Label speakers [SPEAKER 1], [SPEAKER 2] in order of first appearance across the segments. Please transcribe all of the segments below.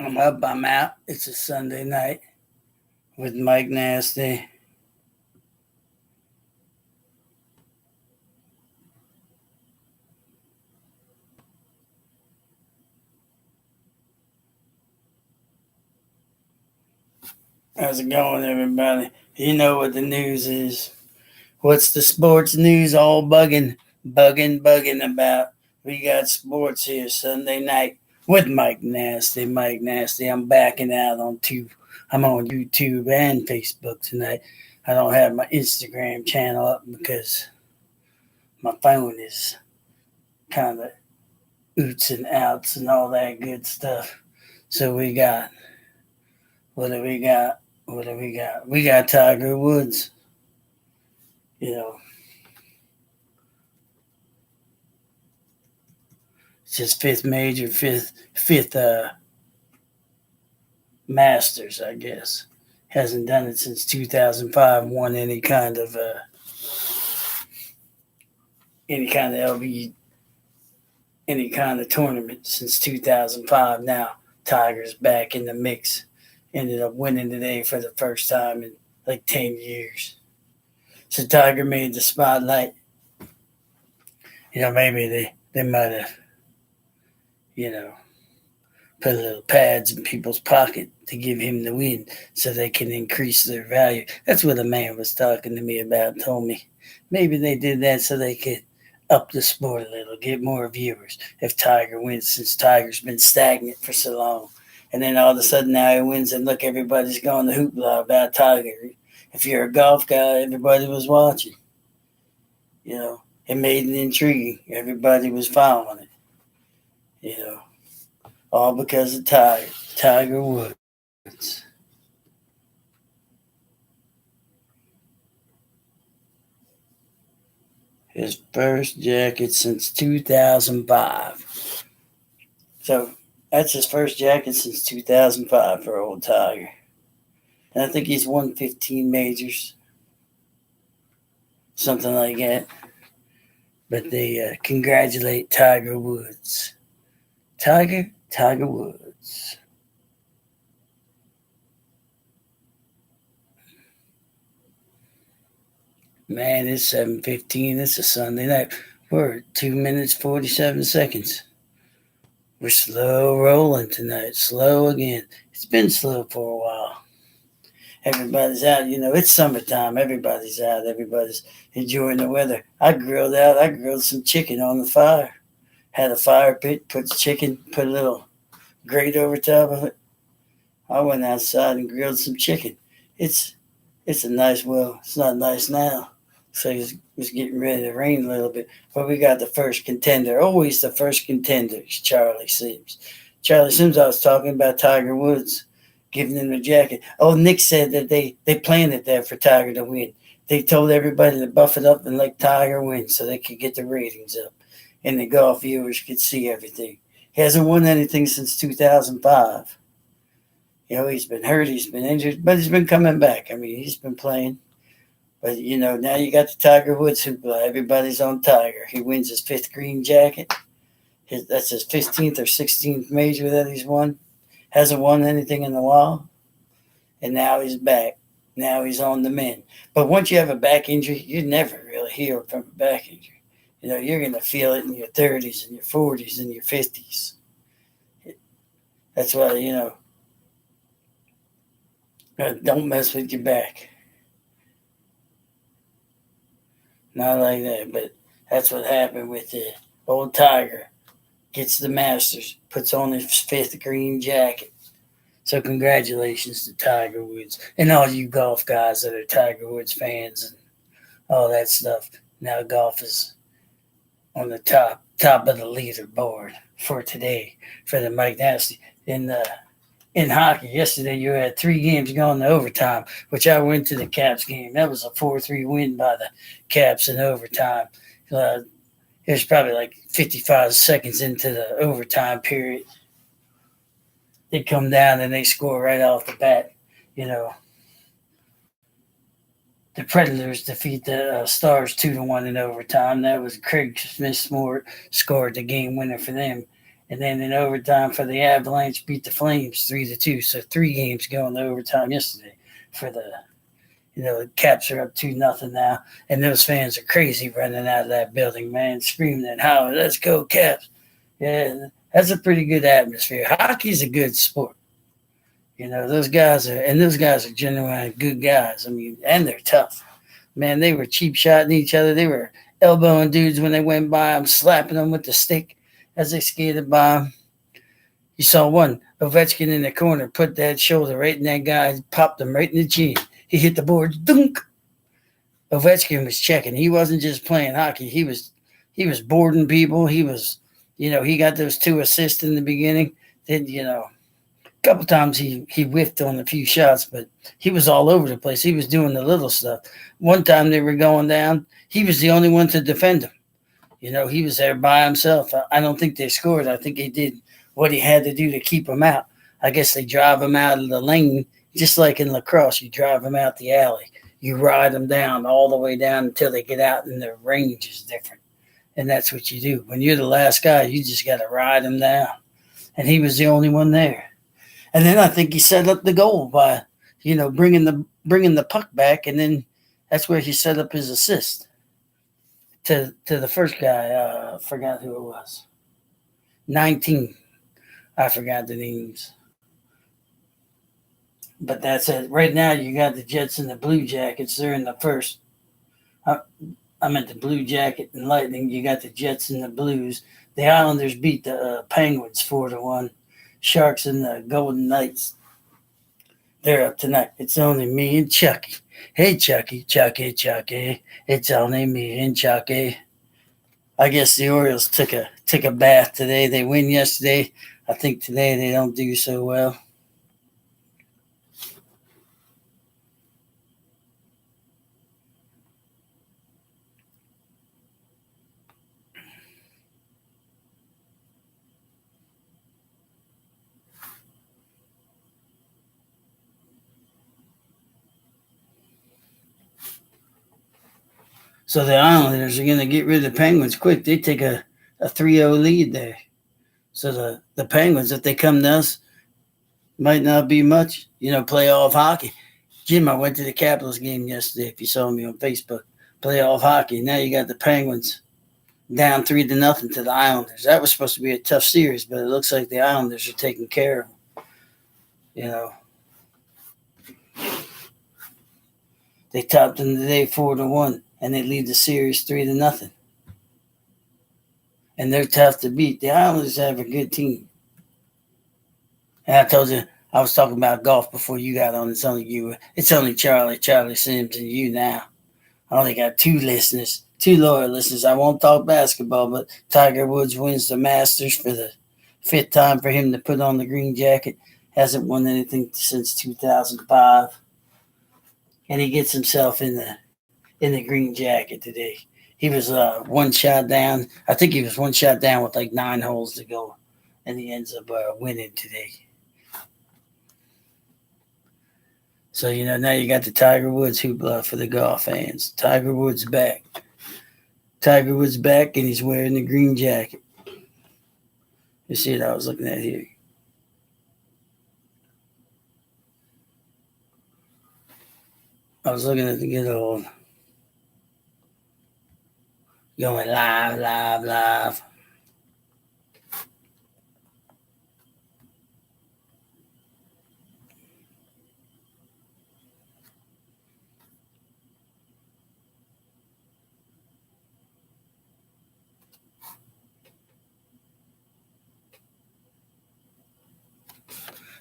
[SPEAKER 1] I'm up, I'm out. It's a Sunday night with Mike Nasty. How's it going, everybody? You know what the news is. What's the sports news all bugging about? We got sports here Sunday night with Mike Nasty. Mike Nasty, I'm backing out on two. I'm on YouTube and Facebook tonight. I don't have my Instagram channel up because my phone is kind of oots and outs and all that good stuff. So we got, what do we got? What do we got? We got Tiger Woods. You know, it's his fifth major, fifth Masters, I guess. Hasn't done it since 2005. Won any kind of LB, any kind of tournament since 2005. Now Tiger's back in the mix. Ended up winning today for the first time in like 10 years. So Tiger made the spotlight. Maybe they might have, you know, put little pads in people's pocket to give him the win so they can increase their value. That's what a man was talking to me about, told me. Maybe they did that so they could up the sport a little, get more viewers if Tiger wins, since Tiger's been stagnant for so long. And then all of a sudden now he wins, and look, everybody's going to hoopla about Tiger. If you're a golf guy, everybody was watching. It made it intriguing. Everybody was following it. All because of Tiger Woods. His first jacket since 2005. So that's his first jacket since 2005 for old Tiger. And I think he's won 15 majors, something like that. But they congratulate Tiger Woods. Tiger Woods. Man, it's 7:15. It's a Sunday night. We're at 2 minutes 47 seconds. We're slow rolling tonight. Slow again. It's been slow for a while. Everybody's out. It's summertime. Everybody's out. Everybody's enjoying the weather. I grilled out. I grilled some chicken on the fire. Had a fire pit, put the chicken, put a little grate over top of it. I went outside and grilled some chicken. It's a nice, it's not nice now. So it's getting ready to rain a little bit. But we got the first contender. Always the first contender is Charlie Sims. Charlie Sims, I was talking about Tiger Woods giving him the jacket. Oh, Nick said that they planned it there for Tiger to win. They told everybody to buff it up and let Tiger win so they could get the ratings up and the golf viewers could see everything. He hasn't won anything since 2005. He's been hurt, he's been injured, but he's been coming back. I mean, he's been playing. But, now you got the Tiger Woods hoopla. Everybody's on Tiger. He wins his fifth green jacket. That's his 15th or 16th major that he's won. Hasn't won anything in a while. And now he's back. Now he's on the mend. But once you have a back injury, you never really heal from a back injury. You're going to feel it in your 30s and your 40s and your 50s. That's why, don't mess with your back. Not like that, but that's what happened with the old Tiger. Gets the Masters, puts on his fifth green jacket. So congratulations to Tiger Woods and all you golf guys that are Tiger Woods fans and all that stuff. Now golf is on the top of the leaderboard for today for the Mike Nasty. In hockey, yesterday you had 3 games going to overtime, which I went to the Caps game. That was a 4-3 win by the Caps in overtime. It was probably like 55 seconds into the overtime period. They come down and they score right off the bat. The Predators defeat the Stars 2-1 in overtime. That was Craig Smith scored the game winner for them. And then in overtime for the Avalanche beat the Flames 3-2. So 3 games going to overtime yesterday for the the Caps are up 2-0 now, and those fans are crazy running out of that building, man, screaming and howling, "Let's go Caps!" Yeah, that's a pretty good atmosphere. Hockey's a good sport. Those guys are genuine good guys. I mean, and they're tough. Man, they were cheap shotting each other. They were elbowing dudes when they went by them, slapping them with the stick as they skated by them. You saw one Ovechkin in the corner put that shoulder right in that guy, popped him right in the chin. He hit the boards, dunk. Ovechkin was checking. He wasn't just playing hockey. He was boarding people. He got those 2 assists in the beginning. Then, a couple times he whiffed on a few shots, but he was all over the place. He was doing the little stuff. One time they were going down. He was the only one to defend them. He was there by himself. I don't think they scored. I think he did what he had to do to keep them out. I guess they drive him out of the lane, just like in lacrosse. You drive them out the alley. You ride them down all the way down until they get out, and their range is different. And that's what you do. When you're the last guy, you just got to ride them down. And he was the only one there. And then I think he set up the goal by, bringing the puck back, and then that's where he set up his assist to the first guy. I forgot who it was. 19. I forgot the names. But that's it. Right now, you got the Jets and the Blue Jackets. They're in the first. I meant the Blue Jacket and Lightning. You got the Jets and the Blues. The Islanders beat the Penguins 4-1. Sharks and the Golden Knights. They're up tonight. It's only me and Chucky. Hey, Chucky. It's only me and Chucky. I guess the Orioles took a bath today. They win yesterday. I think today they don't do so well. So the Islanders are going to get rid of the Penguins quick. They take a 3-0 lead there. So the Penguins, if they come to us, might not be much, playoff hockey. Jim, I went to the Capitals game yesterday, if you saw me on Facebook. Playoff hockey. Now you got the Penguins down 3-0 to the Islanders. That was supposed to be a tough series, but it looks like the Islanders are taking care of them. They topped them today 4-1, and they lead the series 3-0. And they're tough to beat. The Islanders have a good team. And I told you, I was talking about golf before you got on. It's only Charlie Sims, and you now. I only got 2 loyal listeners. I won't talk basketball, but Tiger Woods wins the Masters for the 5th time for him to put on the green jacket. Hasn't won anything since 2005. And he gets himself in the green jacket today. He was 1 shot down. I think he was 1 shot down with like 9 holes to go, and he ends up winning today. So, now you got the Tiger Woods hoopla for the golf fans. Tiger Woods back. Tiger Woods back, and he's wearing the green jacket. You see what I was looking at here? I was looking at the good old going live.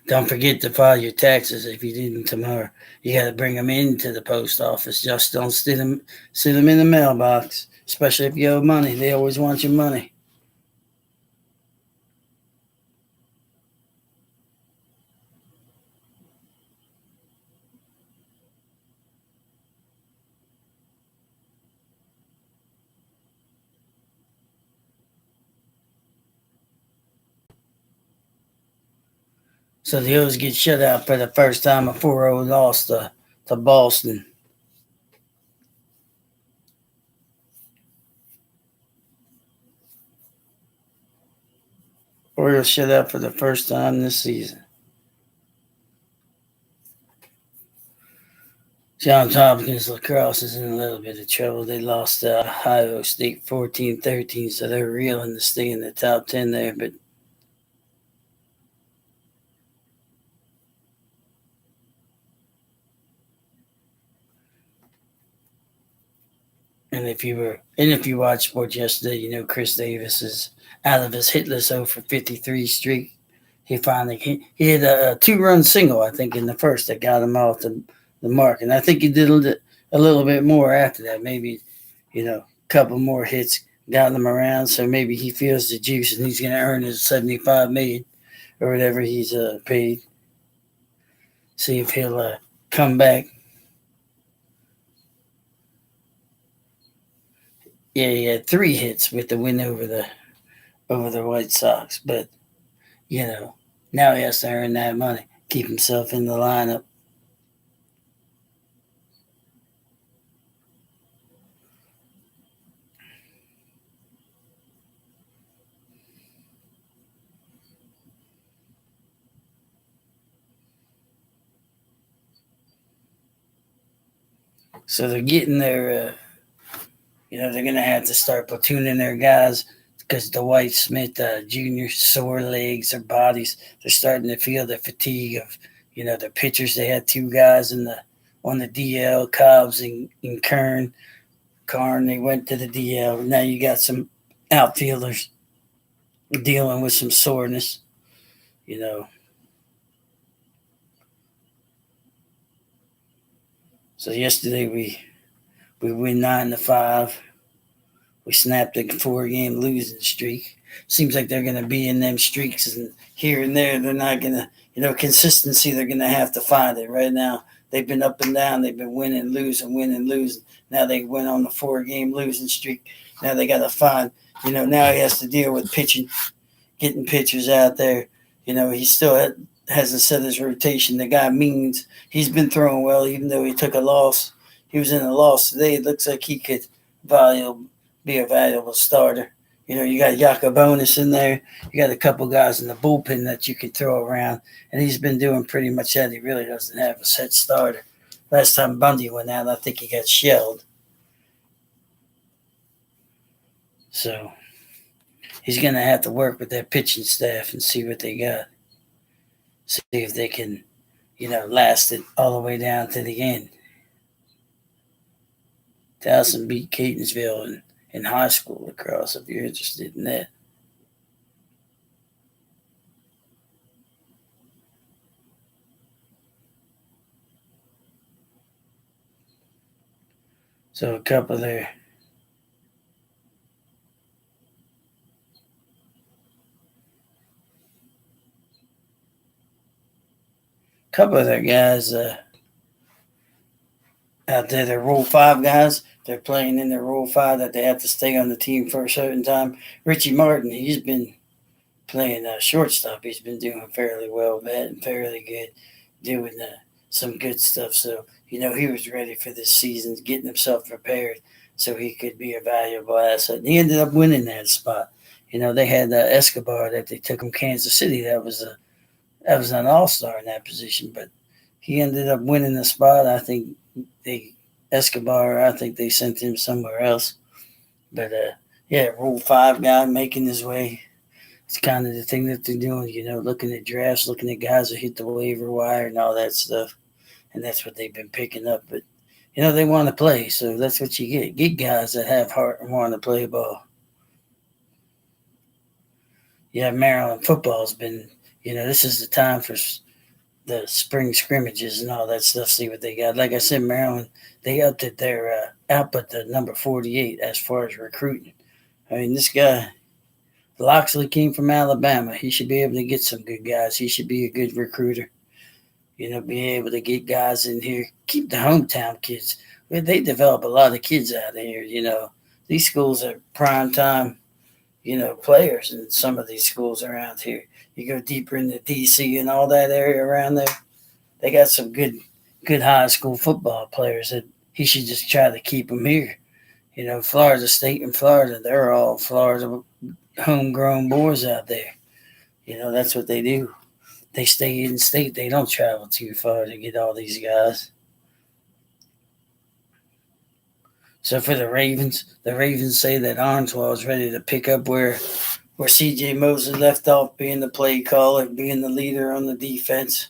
[SPEAKER 1] Don't forget to file your taxes if you didn't tomorrow. You got to bring them into the post office. Just don't sit them in the mailbox, especially if you owe money. They always want your money. So the O's get shut out for the first time, a 4-0 loss to Boston. Orioles shut out for the first time this season. Johns Hopkins lacrosse is in a little bit of trouble. They lost to Ohio State 14-13, so they're reeling to stay in the top 10 there. But if you watched sports yesterday, you know Chris Davis is out of his hitless 0 for 53 streak. He hit a 2-run single, I think, in the first that got him off the mark, and I think he did a little bit more after that. Maybe a couple more hits got him around, so maybe he feels the juice and he's going to earn his 75 million or whatever he's paid. See if he'll come back. Yeah, he had 3 hits with the win over the White Sox, but now he has to earn that money, keep himself in the lineup. So they're getting their, they're going to have to start platooning their guys because Dwight Smith Jr. sore legs or bodies. They're starting to feel the fatigue of, their pitchers. They had 2 guys on the DL, Cobbs and Karn. They went to the DL. Now you got some outfielders dealing with some soreness, So yesterday we win 9-5. We snapped a 4-game losing streak. Seems like they're going to be in them streaks, and here and there they're not going to, consistency. They're going to have to find it. Right now they've been up and down. They've been winning, losing. Now they went on the 4-game losing streak. Now they got to find. Now he has to deal with pitching, getting pitchers out there. He still hasn't set his rotation. The guy Means, he's been throwing well, even though he took a loss. He was in a loss today. It looks like he could be a valuable starter. You got Yacobonis in there. You got a couple guys in the bullpen that you can throw around, and he's been doing pretty much that. He really doesn't have a set starter. Last time Bundy went out, I think he got shelled. So he's going to have to work with that pitching staff and see what they got. See if they can, last it all the way down to the end. Towson beat Catonsville in high school lacrosse, if you're interested in that. So a couple of their guys out there, they're Rule 5 guys. They're playing in their Rule 5 that they have to stay on the team for a certain time. Richie Martin, he's been playing shortstop. He's been doing fairly well, batting fairly good, doing some good stuff. So, he was ready for this season, getting himself prepared so he could be a valuable asset. And he ended up winning that spot. They had Escobar that they took from Kansas City. That was an all-star in that position, but he ended up winning the spot. I think Escobar, I think they sent him somewhere else. But, Rule 5 guy making his way. It's kind of the thing that they're doing, looking at drafts, looking at guys that hit the waiver wire and all that stuff. And that's what they've been picking up. But, they want to play, so that's what you get. Get guys that have heart and want to play ball. Yeah, Maryland football's been, this is the time for the spring scrimmages and all that stuff, see what they got. Like I said, Maryland, they upped their output to number 48 as far as recruiting. I mean, this guy, Loxley, came from Alabama. He should be able to get some good guys. He should be a good recruiter. Be able to get guys in here. Keep the hometown kids. They develop a lot of kids out of here, These schools are prime time, players in some of these schools around here. You go deeper into D.C. and all that area around there, they got some good high school football players that he should just try to keep them here. Florida State and Florida, they're all Florida homegrown boys out there. That's what they do. They stay in state. They don't travel too far to get all these guys. So for the Ravens say that Arnswell is ready to pick up where C.J. Moses left off, being the play caller, being the leader on the defense.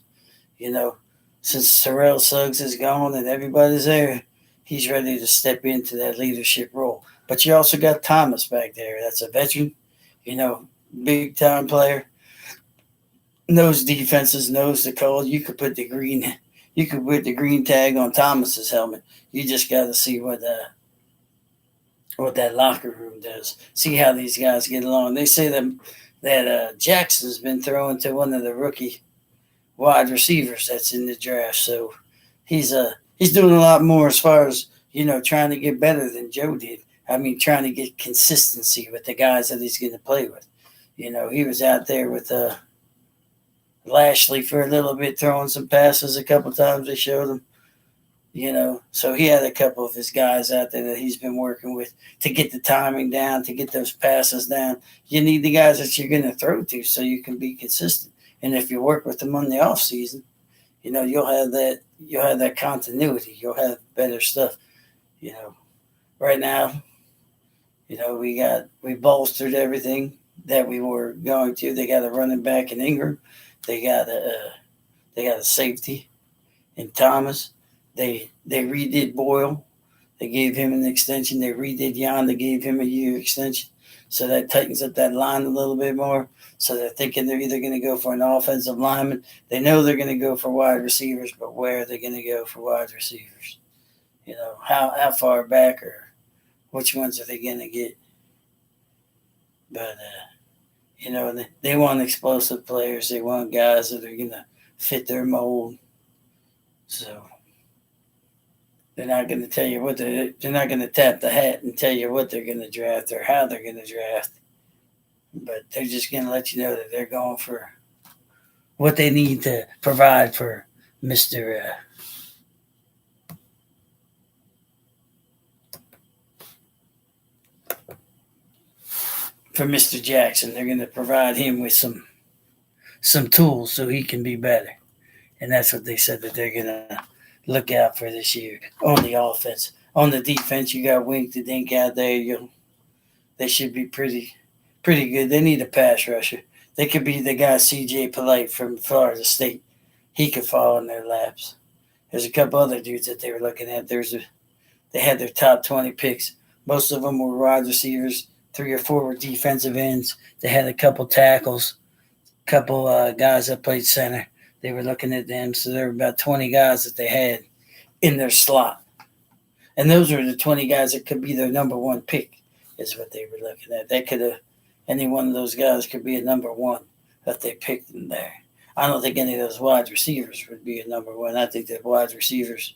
[SPEAKER 1] You know, since Terrell Suggs is gone and everybody's there, he's ready to step into that leadership role. But you also got Thomas back there. That's a veteran, big time player. Knows defenses, knows the call. You could put the green tag on Thomas's helmet. You just got to see what that locker room does. See how these guys get along. They say that Jackson's been thrown to one of the rookie wide receivers that's in the draft. So he's doing a lot more as far as trying to get better than Joe did. I mean, trying to get consistency with the guys that he's going to play with. He was out there with Lashley for a little bit, throwing some passes a couple times. They showed him. So he had a couple of his guys out there that he's been working with to get the timing down, to get those passes down. You need the guys that you're going to throw to so you can be consistent. And if you work with them on the off season, you'll have that continuity. You'll have better stuff. Right now, we bolstered everything that we were going to. They got a running back in Ingram. They got a safety in Thomas. They redid Boyle. They gave him an extension. They redid Jan. They gave him a year extension. So that tightens up that line a little bit more. So they're thinking they're either going to go for an offensive lineman. They know they're going to go for wide receivers, but where are they going to go for wide receivers? How far back or which ones are they going to get? But, they want explosive players. They want guys that are going to fit their mold. So they're not going to tell you they're not going to tap the hat and tell you what they're going to draft or how they're going to draft. But they're just going to let you know that they're going for what they need to provide for Mr. For Mr. Jackson. They're going to provide him with some tools so he can be better. And that's what they said that they're going to look out for this year on the offense. On the defense, you got Wink to Dink out there. They should be pretty good. They need a pass rusher. They could be the guy C.J. Polite from Florida State. He could fall in their laps. There's a couple other dudes that they were looking at. They had their top 20 picks. Most of them were wide receivers. 3 or 4 were defensive ends. They had a couple tackles, couple guys that played center. They were looking at them. So there were about 20 guys that they had in their slot. And those were the 20 guys that could be their number one pick, is what they were looking at. They could have, any one of those guys could be a number one if they picked them there. I don't think any of those wide receivers would be a number one. I think that wide receivers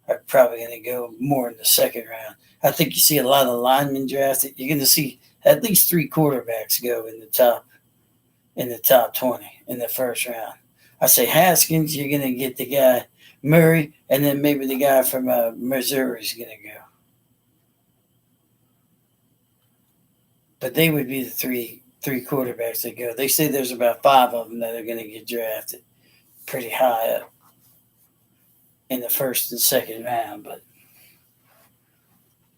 [SPEAKER 1] are probably going to go more in the second round. I think you see a lot of linemen drafted. You're going to see at least 3 quarterbacks go in the top 20 in the first round. I say Haskins, you're going to get the guy Murray, and then maybe the guy from Missouri is going to go. But they would be the three quarterbacks that go. They say there's about 5 of them that are going to get drafted pretty high up in the first and second round, but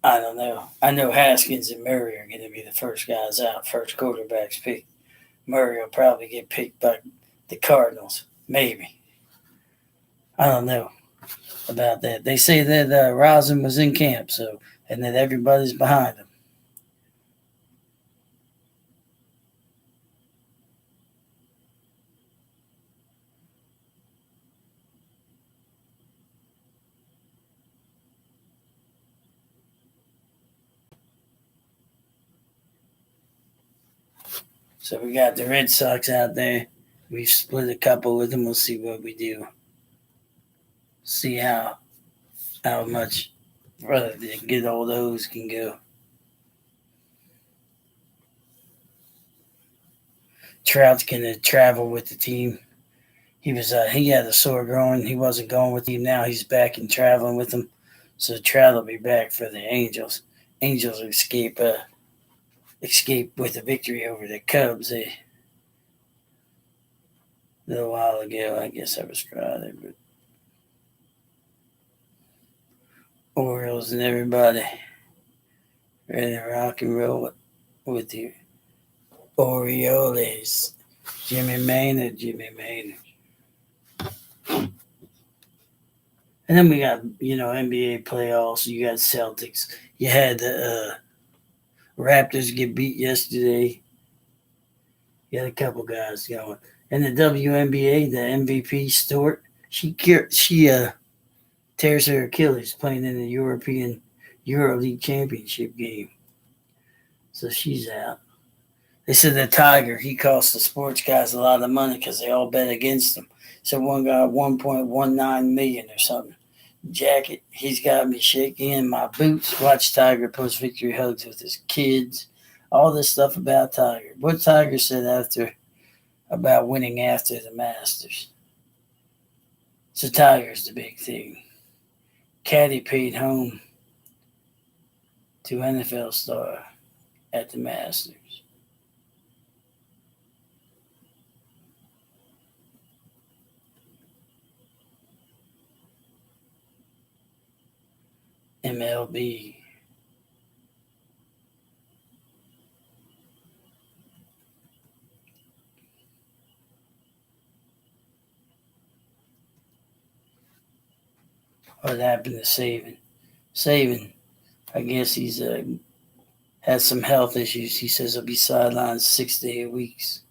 [SPEAKER 1] I don't know. I know Haskins and Murray are going to be the first guys out, first quarterbacks picked. Murray will probably get picked by the Cardinals, maybe. I don't know about that. They say that Rosen was in camp, and that everybody's behind him. So we got the Red Sox out there. We've split a couple with them. We'll see what we do. See how much further the good old O's can go. Trout's gonna travel with the team. He had a sore groin. He wasn't going with the team. Now he's back and traveling with them. So Trout will be back for the Angels. Angels escape with a victory over the Cubs. A little while ago, I guess I was Friday, but Orioles and everybody ready to rock and roll with the Orioles. Jimmy Maynard. And then we got, NBA playoffs. You got Celtics. You had the Raptors get beat yesterday. You had a couple guys going. And the WNBA, the MVP Stewart, she tears her Achilles playing in the European EuroLeague Championship game. So she's out. They said the Tiger, he cost the sports guys a lot of money because they all bet against him. So one guy 1.19 million or something. Jacket, he's got me shaking in my boots. Watch Tiger post victory hugs with his kids. All this stuff about Tiger. What Tiger said about winning after the Masters. So Tiger's the big thing. Caddy paid home to NFL star at the Masters. MLB. What happened to Saban? Saban, I guess he's has some health issues. He says he'll be sidelined 6 to 8 weeks.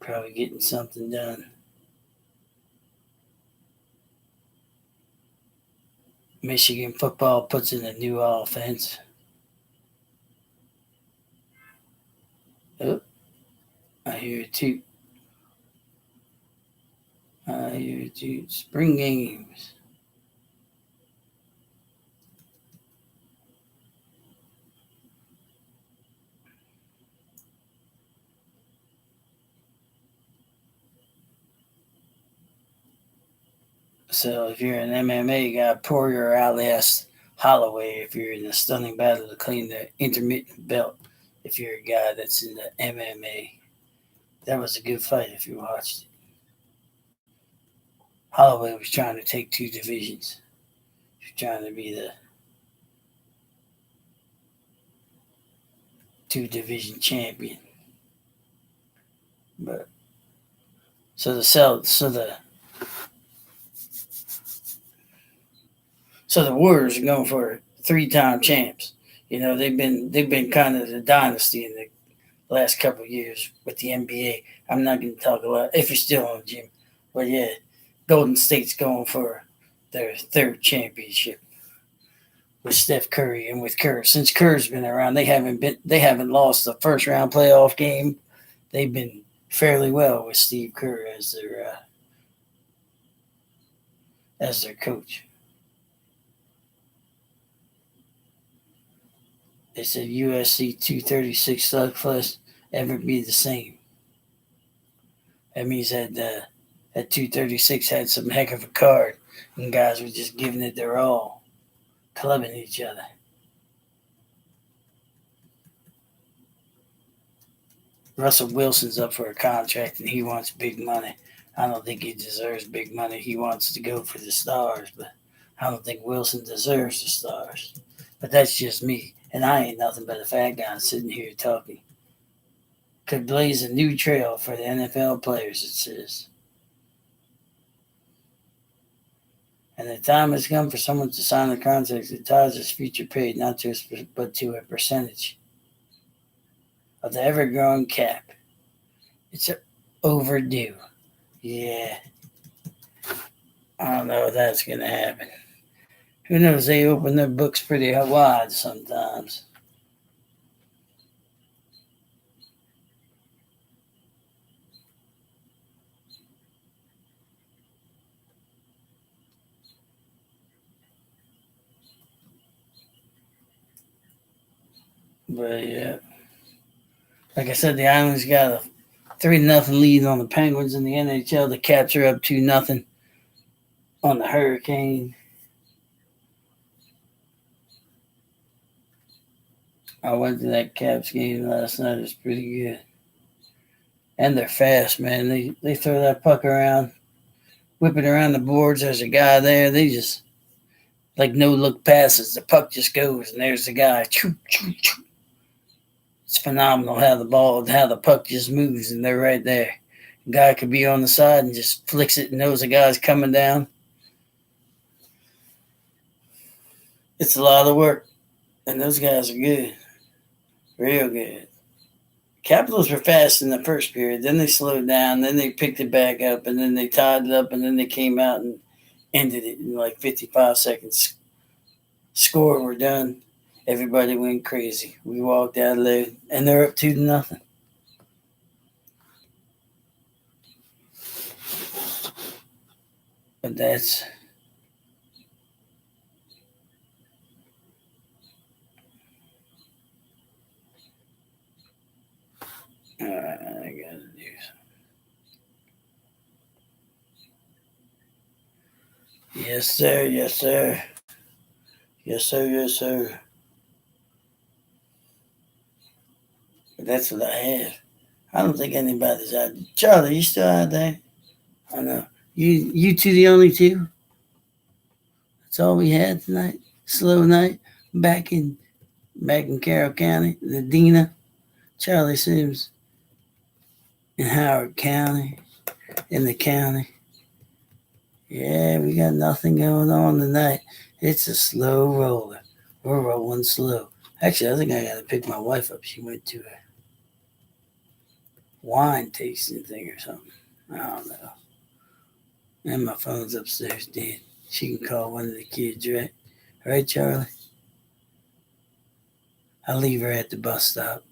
[SPEAKER 1] Probably getting something done. Michigan football puts in a new offense. Oh, I hear it too. Spring games. So if you're an MMA guy, Poirier outlast Holloway. If you're in a stunning battle to claim the intermittent belt, if you're a guy that's in the MMA, that was a good fight if you watched it. Holloway was trying to take two divisions. He was trying to be the two division champion. But so the cell so the Warriors are going for 3-time champs. They've been kind of the dynasty in the last couple of years with the NBA. I'm not going to talk a lot if you're still on, Jim. But yeah, Golden State's going for their third championship with Steph Curry and with Kerr. Since Kerr's been around, they haven't lost the first round playoff game. They've been fairly well with Steve Kerr as their coach. They said USC 236 slugfest ever be the same. That means that 236 had some heck of a card, and guys were just giving it their all, clubbing each other. Russell Wilson's up for a contract, and he wants big money. I don't think he deserves big money. He wants to go for the stars, but I don't think Wilson deserves the stars. But that's just me, and I ain't nothing but a fat guy sitting here talking. Could blaze a new trail for the NFL players, it says. And the time has come for someone to sign a contract that ties his future pay not to but to a percentage of the ever-growing cap. It's overdue. Yeah, I don't know if that's going to happen. Who knows? They open their books pretty wide sometimes. But yeah, like I said, the Islanders got a 3-0 lead on the Penguins in the NHL. The Caps are up 2-0 on the Hurricane. I went to that Caps game last night. It was pretty good. And they're fast, man. They throw that puck around, whip it around the boards. There's a guy there. They just like no look passes. The puck just goes, and there's the guy. Choo, choo, choo. It's phenomenal how the puck just moves, and they're right there. Guy could be on the side and just flicks it and knows the guy's coming down. It's a lot of work, and those guys are good, real good. Capitals were fast in the first period, then they slowed down, then they picked it back up, and then they tied it up, and then they came out and ended it in like 55 seconds. Score, we're done. Everybody went crazy. We walked out of there, and they're up 2-0. But that's all right. I gotta do something. Yes, sir. Yes, sir. Yes, sir. Yes, sir. But that's what I have. I don't think anybody's out. Charlie, you still out there? I know. You two the only two? That's all we had tonight. Slow night. Back in Carroll County. The Dina. Charlie Sims in Howard County. In the county. Yeah, we got nothing going on tonight. It's a slow roller. We're rolling slow. Actually, I think I gotta pick my wife up. She went to a wine tasting thing or something. I don't know. And my phone's upstairs dead. She can call one of the kids, right? Right, Charlie? I'll leave her at the bus stop.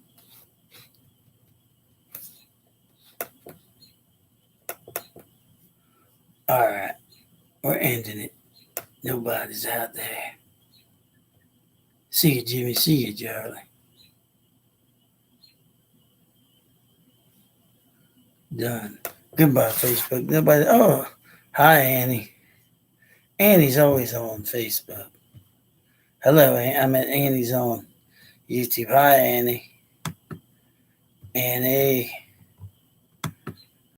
[SPEAKER 1] All right. We're ending it. Nobody's out there. See you, Jimmy. See you, Charlie. Done. Goodbye, Facebook. Nobody. Oh, hi, Annie. Annie's always on Facebook. Hello, I'm at Annie's on YouTube. Hi, Annie. Annie.